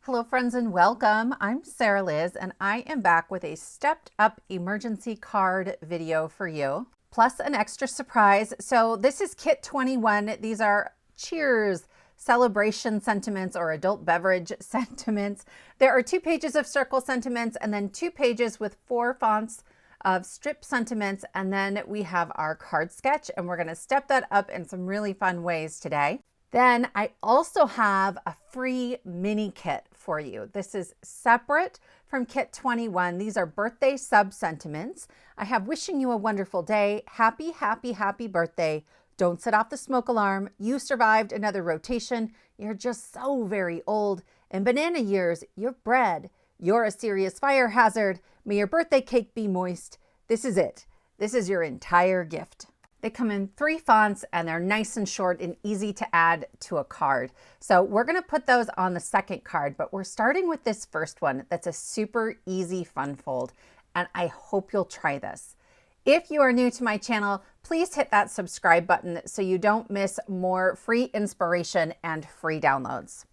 Hello friends and welcome. I'm Sarah Liz and I am back with a stepped up emergency card video for you, plus an extra surprise. So this is kit 21. These are cheers, celebration sentiments or adult beverage sentiments. There are 2 pages of circle sentiments and then 2 pages with 4 fonts of strip sentiments, and then we have our card sketch, and we're going to step that up in some really fun ways today. Then I also have a free mini kit for you. This is separate from kit 21. These are birthday sub sentiments. I have wishing you a wonderful day. Happy, happy, happy birthday. Don't set off the smoke alarm. You survived another rotation. You're just so very old. In banana years, you're bread. You're a serious fire hazard. May your birthday cake be moist. This is it. This is your entire gift. They come in 3 fonts and they're nice and short and easy to add to a card. So we're going to put those on the second card, but we're starting with this first one that's a super easy fun fold, and I hope you'll try this. If you are new to my channel, please hit that subscribe button so you don't miss more free inspiration and free downloads.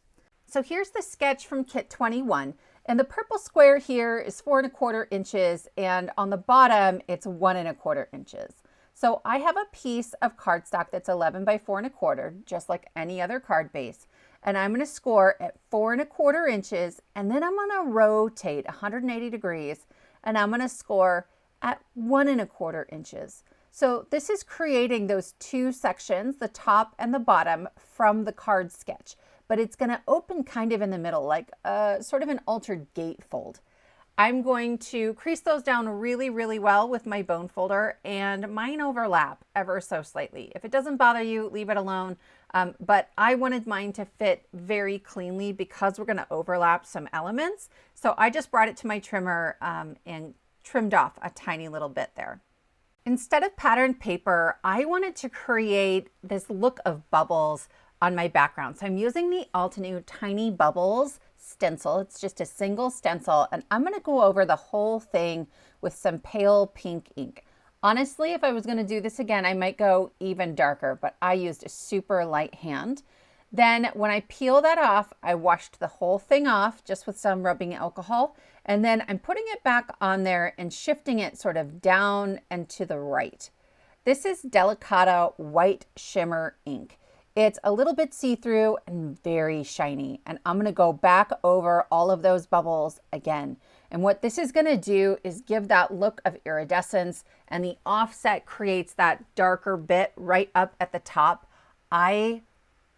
So here's the sketch from kit 21. And the purple square here is 4 1/4 inches, and on the bottom it's 1 1/4 inches. So I have a piece of cardstock that's 11 by 4 1/4, just like any other card base. And I'm going to score at 4 1/4 inches, and then I'm going to rotate 180 degrees, and I'm going to score at 1 1/4 inches. So this is creating those 2 sections, the top and the bottom, from the card sketch. But it's going to open kind of in the middle, like sort of an altered gatefold. I'm going to crease those down really, really well with my bone folder, and mine overlap ever so slightly. If it doesn't bother you, leave it alone. But I wanted mine to fit very cleanly because we're going to overlap some elements. So I just brought it to my trimmer and trimmed off a tiny little bit there. Instead of patterned paper, I wanted to create this look of bubbles on my background. So I'm using the Altenew Tiny Bubbles stencil. It's just a single stencil, and I'm going to go over the whole thing with some pale pink ink. Honestly, if I was going to do this again, I might go even darker, but I used a super light hand. Then when I peel that off, I washed the whole thing off just with some rubbing alcohol, and then I'm putting it back on there and shifting it sort of down and to the right. This is Delicata White Shimmer ink. It's a little bit see-through and very shiny, and I'm going to go back over all of those bubbles again. And what this is going to do is give that look of iridescence, and the offset creates that darker bit right up at the top. I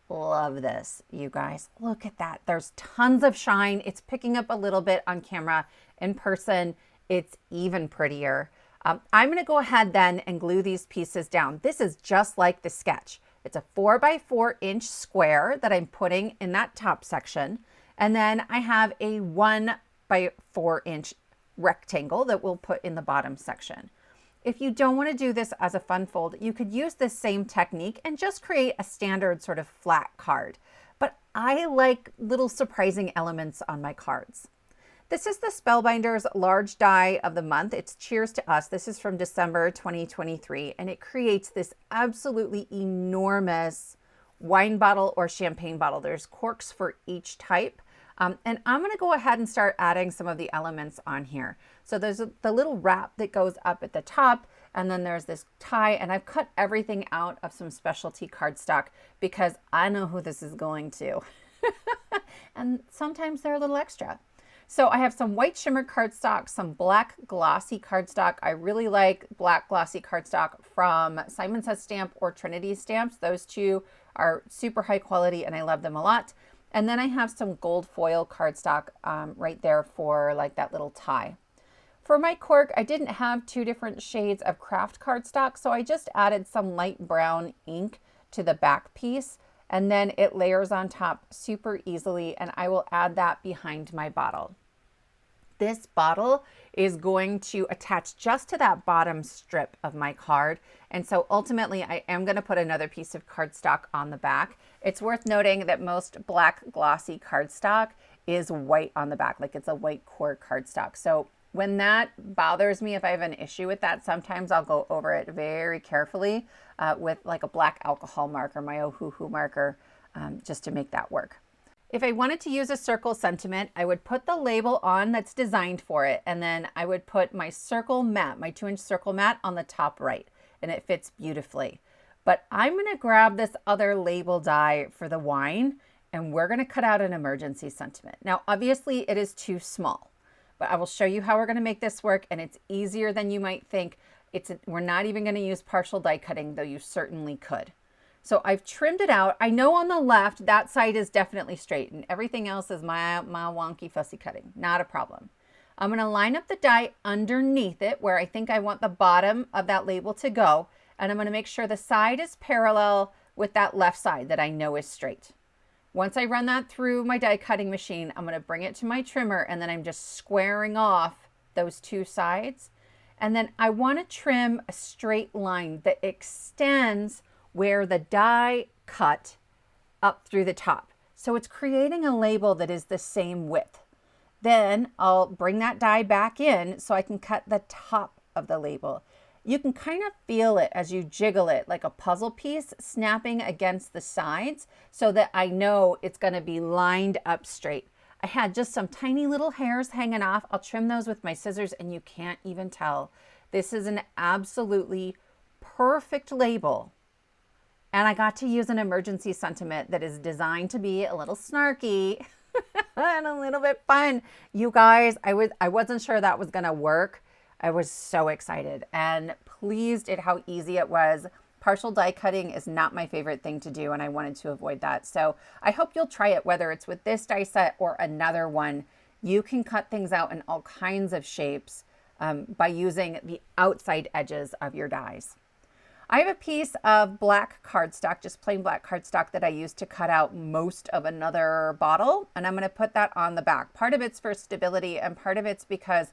love this, you guys. Look at that. There's tons of shine. It's picking up a little bit on camera. In person, it's even prettier. I'm going to go ahead then and glue these pieces down. This is just like the sketch. It's a 4 by 4 inch square that I'm putting in that top section. And then I have a 1 by 4 inch rectangle that we'll put in the bottom section. If you don't want to do this as a fun fold, you could use this same technique and just create a standard sort of flat card. But I like little surprising elements on my cards. This is the Spellbinders large die of the month. It's Cheers to Us. This is from December 2023, and it creates this absolutely enormous wine bottle or champagne bottle. There's corks for each type. And I'm going to go ahead and start adding some of the elements on here. So there's the little wrap that goes up at the top, and then there's this tie, and I've cut everything out of some specialty cardstock because I know who this is going to. And sometimes they're a little extra. So I have some white shimmer cardstock, some black glossy cardstock. I really like black glossy cardstock from Simon Says Stamp or Trinity Stamps. Those 2 are super high quality and I love them a lot. And then I have some gold foil cardstock right there for like that little tie. For my cork, I didn't have 2 different shades of craft cardstock, so I just added some light brown ink to the back piece, and then it layers on top super easily, and I will add that behind my bottle. This bottle is going to attach just to that bottom strip of my card. And so ultimately I am going to put another piece of cardstock on the back. It's worth noting that most black glossy cardstock is white on the back, like it's a white core cardstock. So when that bothers me, if I have an issue with that, sometimes I'll go over it very carefully with like a black alcohol marker, my Ohuhu marker, just to make that work. If I wanted to use a circle sentiment, I would put the label on that's designed for it, and then I would put my circle mat, my 2-inch circle mat on the top right, and it fits beautifully. But I'm gonna grab this other label die for the wine, and we're gonna cut out an emergency sentiment. Now, obviously it is too small, but I will show you how we're gonna make this work, and it's easier than you might think. We're not even gonna use partial die cutting, though you certainly could. So I've trimmed it out. I know on the left, that side is definitely straight and everything else is my wonky fussy cutting. Not a problem. I'm gonna line up the die underneath it where I think I want the bottom of that label to go. And I'm gonna make sure the side is parallel with that left side that I know is straight. Once I run that through my die cutting machine, I'm gonna bring it to my trimmer and then I'm just squaring off those two sides. And then I wanna trim a straight line that extends where the die cut up through the top. So it's creating a label that is the same width. Then I'll bring that die back in so I can cut the top of the label. You can kind of feel it as you jiggle it like a puzzle piece snapping against the sides so that I know it's going to be lined up straight. I had just some tiny little hairs hanging off. I'll trim those with my scissors and you can't even tell. This is an absolutely perfect label. And I got to use an emergency sentiment that is designed to be a little snarky and a little bit fun. You guys, I wasn't sure that was gonna work. I was so excited and pleased at how easy it was. Partial die cutting is not my favorite thing to do and I wanted to avoid that. So I hope you'll try it, whether it's with this die set or another one. You can cut things out in all kinds of shapes by using the outside edges of your dies. I have a piece of black cardstock, just plain black cardstock that I used to cut out most of another bottle. And I'm going to put that on the back. Part of it's for stability and part of it's because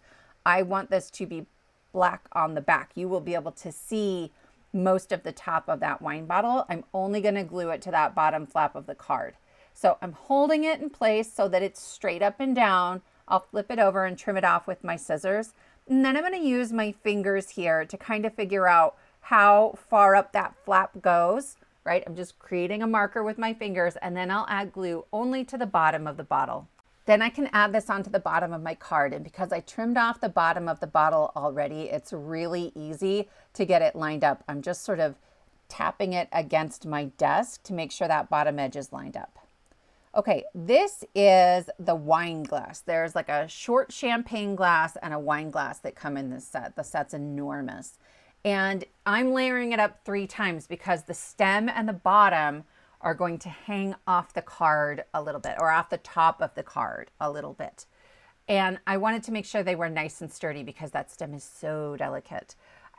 I want this to be black on the back. You will be able to see most of the top of that wine bottle. I'm only going to glue it to that bottom flap of the card. So I'm holding it in place so that it's straight up and down. I'll flip it over and trim it off with my scissors. And then I'm going to use my fingers here to kind of figure out how far up that flap goes, right? I'm just creating a marker with my fingers and then I'll add glue only to the bottom of the bottle. Then I can add this onto the bottom of my card, and because I trimmed off the bottom of the bottle already, it's really easy to get it lined up. I'm just sort of tapping it against my desk to make sure that bottom edge is lined up. Okay, this is the wine glass. There's like a short champagne glass and a wine glass that come in this set. The set's enormous. And I'm layering it up 3 times because the stem and the bottom are going to hang off the card a little bit, or off the top of the card a little bit. And I wanted to make sure they were nice and sturdy because that stem is so delicate.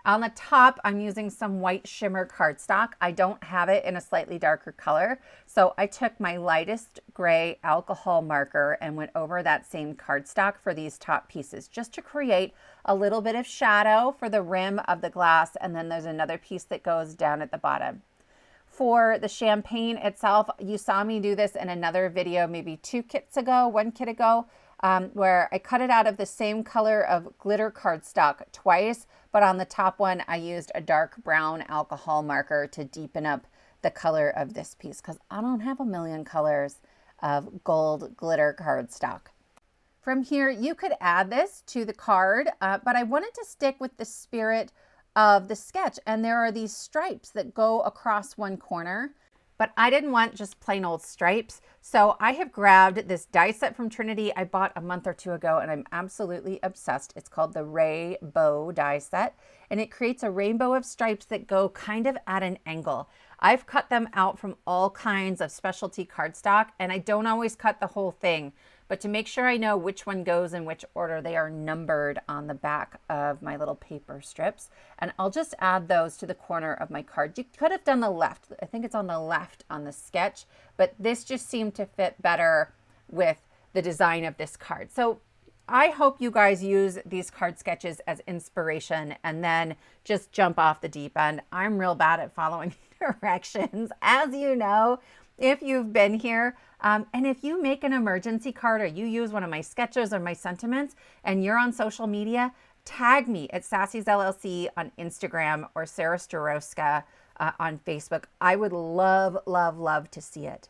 On the top, I'm using some white shimmer cardstock. I don't have it in a slightly darker color. So I took my lightest gray alcohol marker and went over that same cardstock for these top pieces, just to create a little bit of shadow for the rim of the glass. And then there's another piece that goes down at the bottom. For the champagne itself, you saw me do this in another video, maybe 1 kit ago, where I cut it out of the same color of glitter cardstock twice, but on the top one, I used a dark brown alcohol marker to deepen up the color of this piece because I don't have a million colors of gold glitter cardstock. From here, you could add this to the card, but I wanted to stick with the spirit of the sketch, and there are these stripes that go across one corner, but I didn't want just plain old stripes. So I have grabbed this die set from Trinity I bought a month or 2 ago, and I'm absolutely obsessed. It's called the Rainbow die set, and it creates a rainbow of stripes that go kind of at an angle. I've cut them out from all kinds of specialty cardstock, and I don't always cut the whole thing, but to make sure I know which one goes in which order, they are numbered on the back of my little paper strips. And I'll just add those to the corner of my card. You could have done the left. I think it's on the left on the sketch, but this just seemed to fit better with the design of this card. So I hope you guys use these card sketches as inspiration and then just jump off the deep end. I'm real bad at following directions, as you know, if you've been here. And if you make an emergency card or you use one of my sketches or my sentiments and you're on social media, tag me at Sassy's LLC on Instagram or Sarah Starowska on Facebook. I would love, love, love to see it.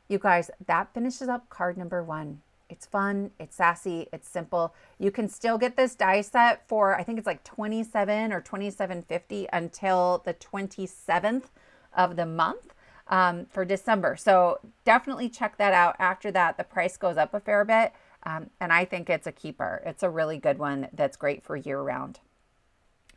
You guys, that finishes up card number 1. It's fun, it's sassy, it's simple. You can still get this die set for, I think it's like $27 or $27.50 until the 27th of the month for December. So definitely check that out. After that, the price goes up a fair bit. And I think it's a keeper. It's a really good one that's great for year round.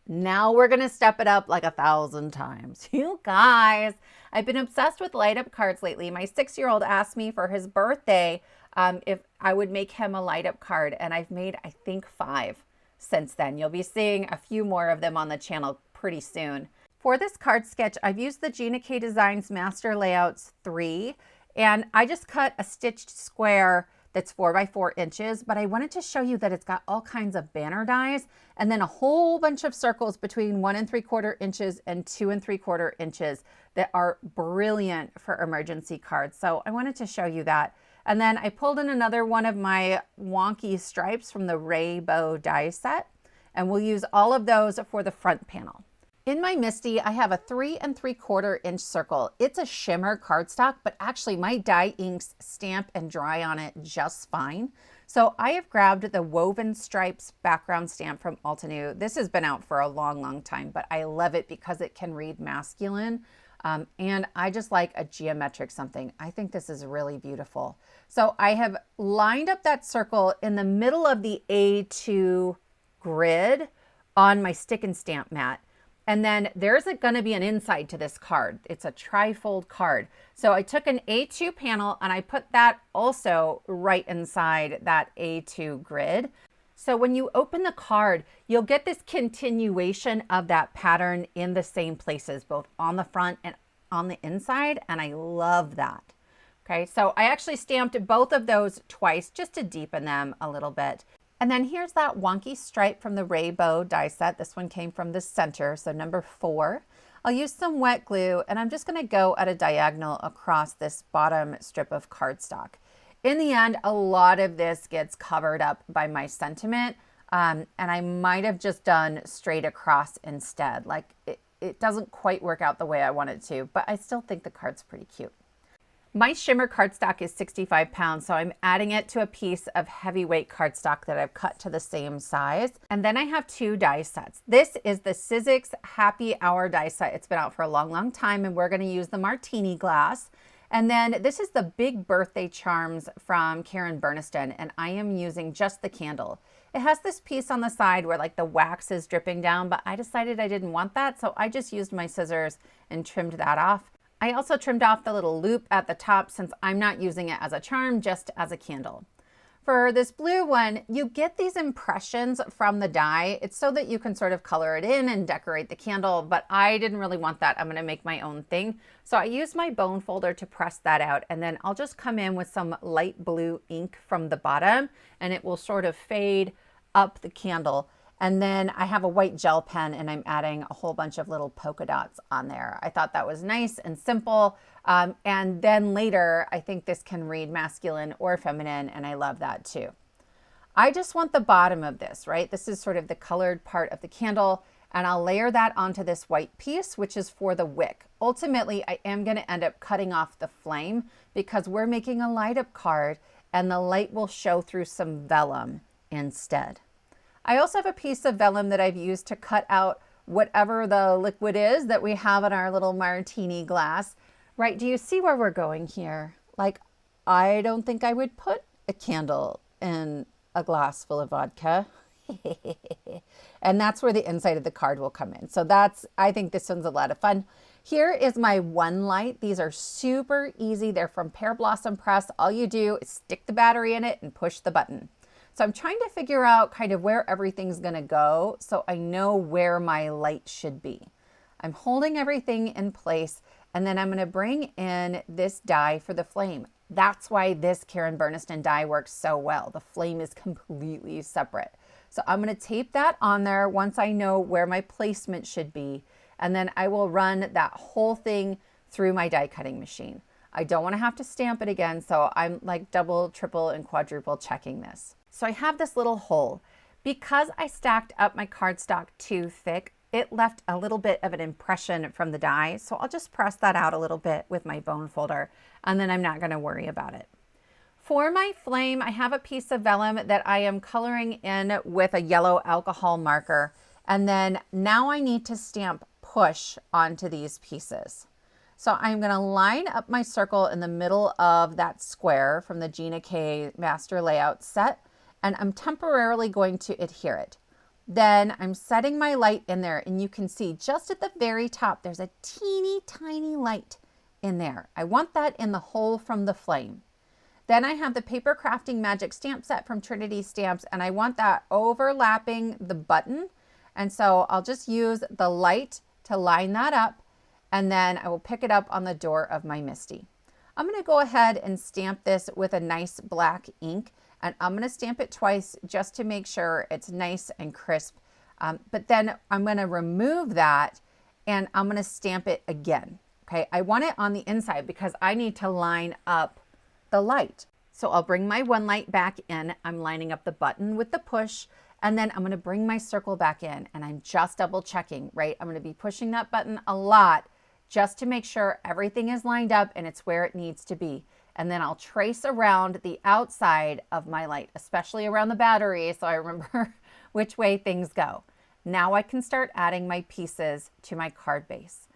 Now we're going to step it up like 1,000 times. You guys, I've been obsessed with light up cards lately. My 6-year-old asked me for his birthday if I would make him a light up card. And I've made, I think, 5 since then. You'll be seeing a few more of them on the channel pretty soon. For this card sketch, I've used the Gina K Designs Master Layouts 3. And I just cut a stitched square that's 4 by 4 inches, but I wanted to show you that it's got all kinds of banner dies and then a whole bunch of circles between 1 3/4 inches and 2 3/4 inches that are brilliant for emergency cards. So I wanted to show you that. And then I pulled in another one of my wonky stripes from the Rainbow die set, and we'll use all of those for the front panel. In my Misty, I have a 3 3/4 inch circle. It's a shimmer cardstock, but actually my die inks stamp and dry on it just fine. So I have grabbed the Woven Stripes background stamp from Altenew. This has been out for a long, long time, but I love it because it can read masculine. And I just like a geometric something. I think this is really beautiful. So I have lined up that circle in the middle of the A2 grid on my stick and stamp mat. And then there's going to be an inside to this card. It's a trifold card. So I took an A2 panel and I put that also right inside that A2 grid. So when you open the card, you'll get this continuation of that pattern in the same places, both on the front and on the inside. And I love that. Okay, so I actually stamped both of those twice just to deepen them a little bit. And then here's that wonky stripe from the Rainbow die set. This one came from the center, so number 4. I'll use some wet glue, and I'm just going to go at a diagonal across this bottom strip of cardstock. In the end, a lot of this gets covered up by my sentiment, and I might have just done straight across instead. Like it doesn't quite work out the way I want it to, but I still think the card's pretty cute. My shimmer cardstock is 65 pounds, so I'm adding it to a piece of heavyweight cardstock that I've cut to the same size. And then I have 2 die sets. This is the Sizzix Happy Hour die set. It's been out for a long, long time, and we're going to use the martini glass. And then this is the Big Birthday Charms from Karen Burniston, and I am using just the candle. It has this piece on the side where like the wax is dripping down, but I decided I didn't want that, so I just used my scissors and trimmed that off. I also trimmed off the little loop at the top since I'm not using it as a charm, just as a candle. For this blue one, you get these impressions from the die. It's so that you can sort of color it in and decorate the candle, but I didn't really want that. I'm going to make my own thing. So I used my bone folder to press that out, and then I'll just come in with some light blue ink from the bottom, and it will sort of fade up the candle. And then I have a white gel pen and I'm adding a whole bunch of little polka dots on there. I thought that was nice and simple. And then later, I think this can read masculine or feminine, and I love that too. I just want the bottom of this, right? This is sort of the colored part of the candle, and I'll layer that onto this white piece, which is for the wick. Ultimately, I am going to end up cutting off the flame because we're making a light up card and the light will show through some vellum instead. I also have a piece of vellum that I've used to cut out whatever the liquid is that we have in our little martini glass. Right, do you see where we're going here? Like, I don't think I would put a candle in a glass full of vodka. And that's where the inside of the card will come in. So I think this one's a lot of fun. Here is my one light. These are super easy. They're from Pearblossom Press. All you do is stick the battery in it and push the button. So I'm trying to figure out kind of where everything's going to go so I know where my light should be. I'm holding everything in place, and then I'm going to bring in this die for the flame. That's why this Karen Burniston die works so well. The flame is completely separate. So I'm going to tape that on there once I know where my placement should be, and then I will run that whole thing through my die cutting machine. I don't want to have to stamp it again, so I'm like double, triple, and quadruple checking this. So I have this little hole. Because I stacked up my cardstock too thick, it left a little bit of an impression from the die. So I'll just press that out a little bit with my bone folder, and then I'm not going to worry about it. For my flame, I have a piece of vellum that I am coloring in with a yellow alcohol marker. And then now I need to stamp push onto these pieces. So I'm going to line up my circle in the middle of that square from the Gina K Master Layout set, and I'm temporarily going to adhere it. Then I'm setting my light in there, and you can see just at the very top, there's a teeny tiny light in there. I want that in the hole from the flame. Then I have the Paper Crafting Magic Stamp Set from Trinity Stamps, and I want that overlapping the button. And so I'll just use the light to line that up, and then I will pick it up on the door of my Misty. I'm going to go ahead and stamp this with a nice black ink, and I'm going to stamp it twice just to make sure it's nice and crisp. But then I'm going to remove that, and I'm going to stamp it again. Okay, I want it on the inside because I need to line up the light. So I'll bring my one light back in. I'm lining up the button with the push, and then I'm going to bring my circle back in, and I'm just double checking, right? I'm going to be pushing that button a lot just to make sure everything is lined up and it's where it needs to be. And then I'll trace around the outside of my light, especially around the battery, so I remember which way things go. Now I can start adding my pieces to my card base.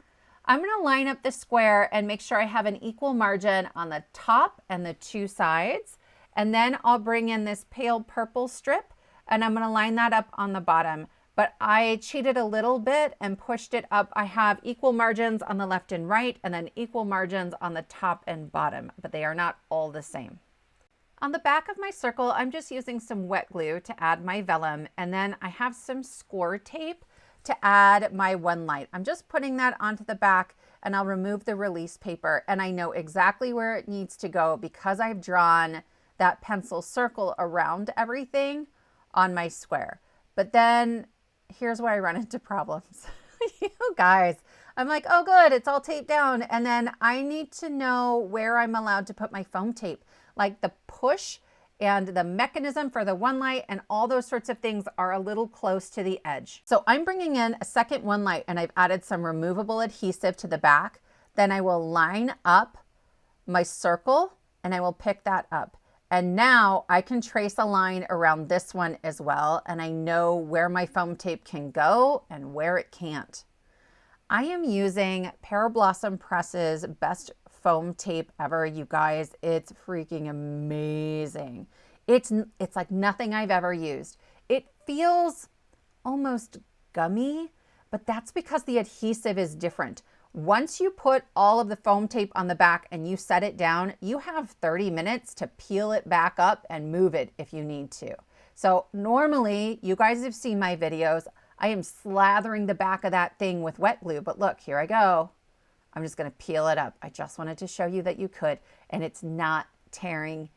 I'm going to line up the square and make sure I have an equal margin on the top and the two sides. And then I'll bring in this pale purple strip, and I'm going to line that up on the bottom. But I cheated a little bit and pushed it up. I have equal margins on the left and right, and then equal margins on the top and bottom, but they are not all the same. On the back of my circle, I'm just using some wet glue to add my vellum, and then I have some Scor-Tape to add my one light. I'm just putting that onto the back, and I'll remove the release paper, and I know exactly where it needs to go because I've drawn that pencil circle around everything on my square. But then here's where I run into problems. You guys, I'm like, oh good, it's all taped down, and then I need to know where I'm allowed to put my foam tape. Like the push and the mechanism for the one light and all those sorts of things are a little close to the edge. So I'm bringing in a second one light, and I've added some removable adhesive to the back. Then I will line up my circle, and I will pick that up. And now I can trace a line around this one as well, and I know where my foam tape can go and where it can't. I am using Pearblossom Press's best foam tape ever, you guys. It's freaking amazing. It's like nothing I've ever used. It feels almost gummy, but that's because the adhesive is different. Once you put all of the foam tape on the back and you set it down, you have 30 minutes to peel it back up and move it if you need to. So normally, you guys have seen my videos, I am slathering the back of that thing with wet glue, but look, here I go. I'm just going to peel it up. I just wanted to show you that you could, and it's not tearing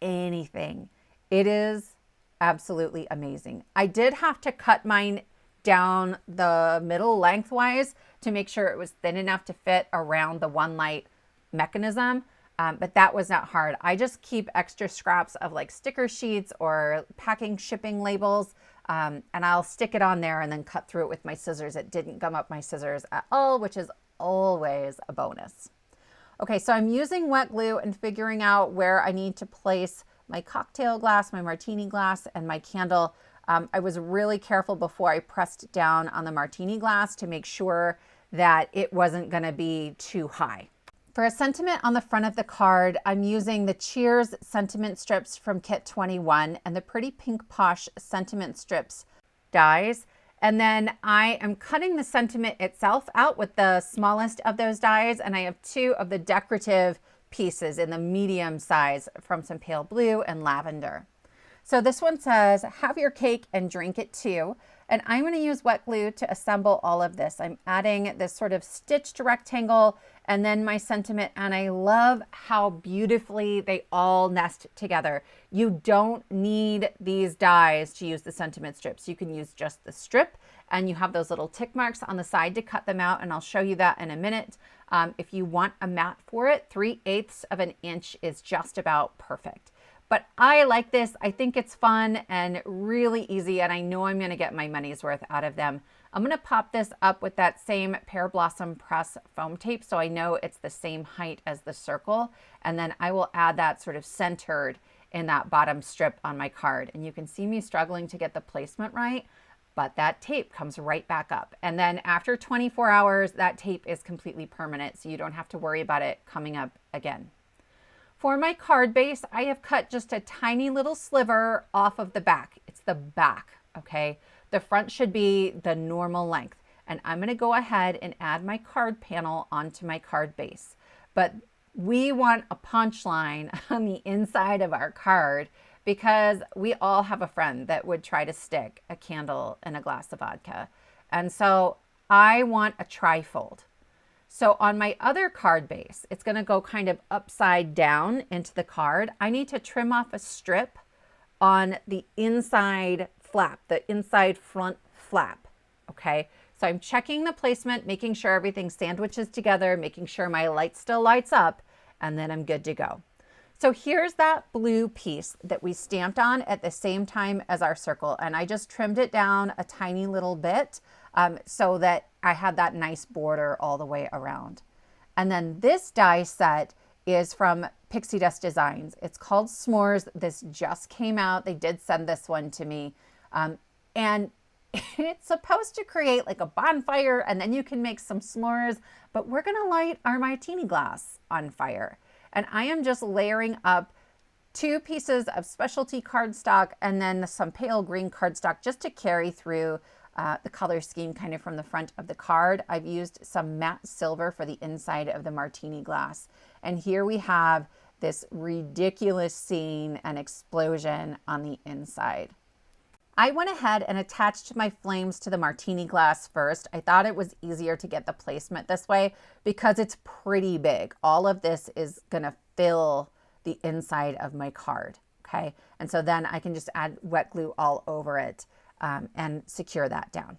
anything. It is absolutely amazing. I did have to cut mine down the middle lengthwise to make sure it was thin enough to fit around the one light mechanism, but that was not hard. I just keep extra scraps of like sticker sheets or packing shipping labels, and I'll stick it on there and then cut through it with my scissors. It didn't gum up my scissors at all, which is always a bonus. Okay, so I'm using wet glue and figuring out where I need to place my cocktail glass, my martini glass, and my candle. I was really careful before I pressed down on the martini glass to make sure that it wasn't going to be too high. For a sentiment on the front of the card, I'm using the Cheers sentiment strips from Kit 21 and the Pretty Pink Posh sentiment strips dies. And then I am cutting the sentiment itself out with the smallest of those dies, and I have two of the decorative pieces in the medium size from some pale blue and lavender. So this one says, have your cake and drink it too. And I'm going to use wet glue to assemble all of this. I'm adding this sort of stitched rectangle and then my sentiment, and I love how beautifully they all nest together. You don't need these dies to use the sentiment strips. You can use just the strip, and you have those little tick marks on the side to cut them out, and I'll show you that in a minute. If you want a mat for it, 3/8 of an inch is just about perfect. But I like this. I think it's fun and really easy, and I know I'm going to get my money's worth out of them. I'm going to pop this up with that same Pearblossom press foam tape so I know it's the same height as the circle, and then I will add that sort of centered in that bottom strip on my card. And you can see me struggling to get the placement right, but that tape comes right back up. And then after 24 hours, that tape is completely permanent, so you don't have to worry about it coming up again. For my card base, I have cut just a tiny little sliver off of the back. It's the back, okay? The front should be the normal length. And I'm gonna go ahead and add my card panel onto my card base. But we want a punch line on the inside of our card because we all have a friend that would try to stick a candle in a glass of vodka. And so I want a trifold. So on my other card base, it's going to go kind of upside down into the card. I need to trim off a strip on the inside flap, the inside front flap, okay? So I'm checking the placement, making sure everything sandwiches together, making sure my light still lights up, and then I'm good to go. So here's that blue piece that we stamped on at the same time as our circle, and I just trimmed it down a tiny little bit so that I had that nice border all the way around. And then this die set is from Pixie Dust Designs. It's called S'mores. This just came out. They did send this one to me. And it's supposed to create like a bonfire, and then you can make some s'mores, but we're gonna light our martini glass on fire. And I am just layering up 2 pieces of specialty cardstock and then some pale green cardstock just to carry through the color scheme kind of from the front of the card. I've used some matte silver for the inside of the martini glass. And here we have this ridiculous scene and explosion on the inside. I went ahead and attached my flames to the martini glass first. I thought it was easier to get the placement this way because it's pretty big. All of this is gonna fill the inside of my card, okay? And so then I can just add wet glue all over it and secure that down.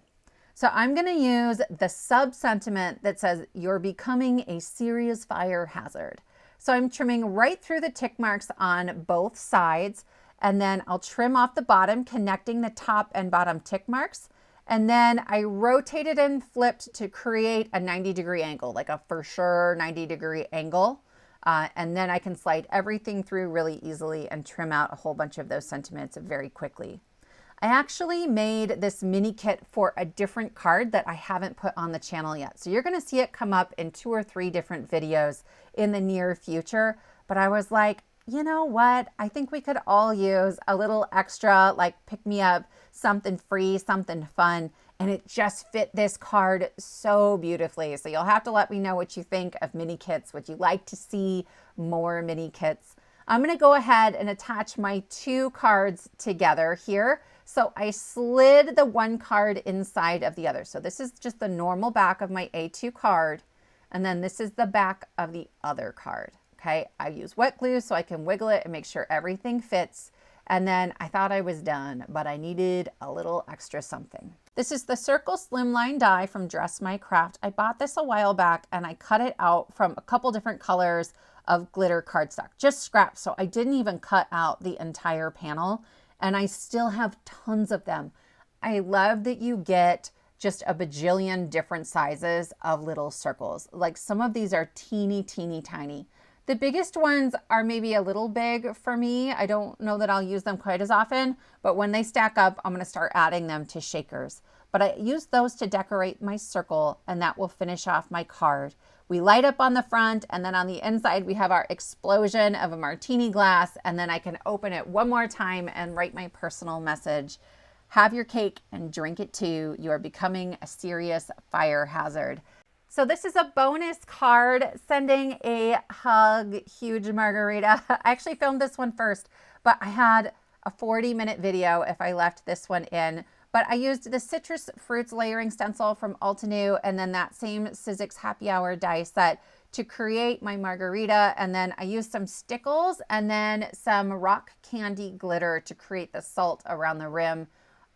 So I'm gonna use the sub-sentiment that says, "You're becoming a serious fire hazard." So I'm trimming right through the tick marks on both sides, and then I'll trim off the bottom, connecting the top and bottom tick marks. And then I rotated and flipped to create a 90-degree angle, like a for sure 90-degree angle. And then I can slide everything through really easily and trim out a whole bunch of those sentiments very quickly. I actually made this mini kit for a different card that I haven't put on the channel yet. So you're gonna see it come up in 2 or 3 different videos in the near future. But I was like, you know what? I think we could all use a little extra, like pick me up, something free, something fun. And it just fit this card so beautifully. So you'll have to let me know what you think of mini kits. Would you like to see more mini kits? I'm gonna go ahead and attach my 2 cards together here. So I slid the one card inside of the other. So this is just the normal back of my A2 card. And then this is the back of the other card. Okay, I use wet glue so I can wiggle it and make sure everything fits. And then I thought I was done, but I needed a little extra something. This is the Circle Slimline die from Dress My Craft. I bought this a while back and I cut it out from a couple different colors of glitter cardstock, just scraps. So I didn't even cut out the entire panel, and I still have tons of them. I love that you get just a bajillion different sizes of little circles. Like some of these are teeny, teeny, tiny. The biggest ones are maybe a little big for me. I don't know that I'll use them quite as often, but when they stack up, I'm gonna start adding them to shakers. But I use those to decorate my circle, and that will finish off my card. We light up on the front, and then on the inside, we have our explosion of a martini glass, and then I can open it one more time and write my personal message. Have your cake and drink it too. You are becoming a serious fire hazard. So this is a bonus card, sending a hug, huge margarita. I actually filmed this one first, but I had a 40-minute video if I left this one in. But I used the citrus fruits layering stencil from Altenew and then that same Sizzix Happy Hour die set to create my margarita. And then I used some Stickles and then some rock candy glitter to create the salt around the rim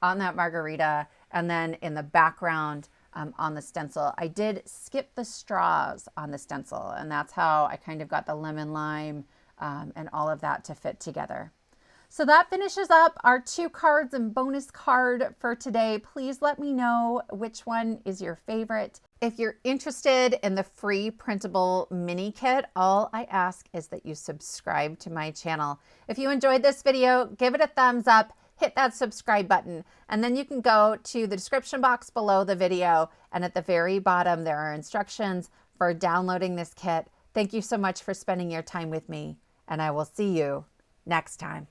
on that margarita. And then in the background, on the stencil, I did skip the straws on the stencil, and that's how I kind of got the lemon lime and all of that to fit together. So that finishes up our 2 cards and bonus card for today. Please let me know which one is your favorite. If you're interested in the free printable mini kit, all I ask is that you subscribe to my channel. If you enjoyed this video, give it a thumbs up, hit that subscribe button, and then you can go to the description box below the video, and at the very bottom there are instructions for downloading this kit. Thank you so much for spending your time with me, and I will see you next time.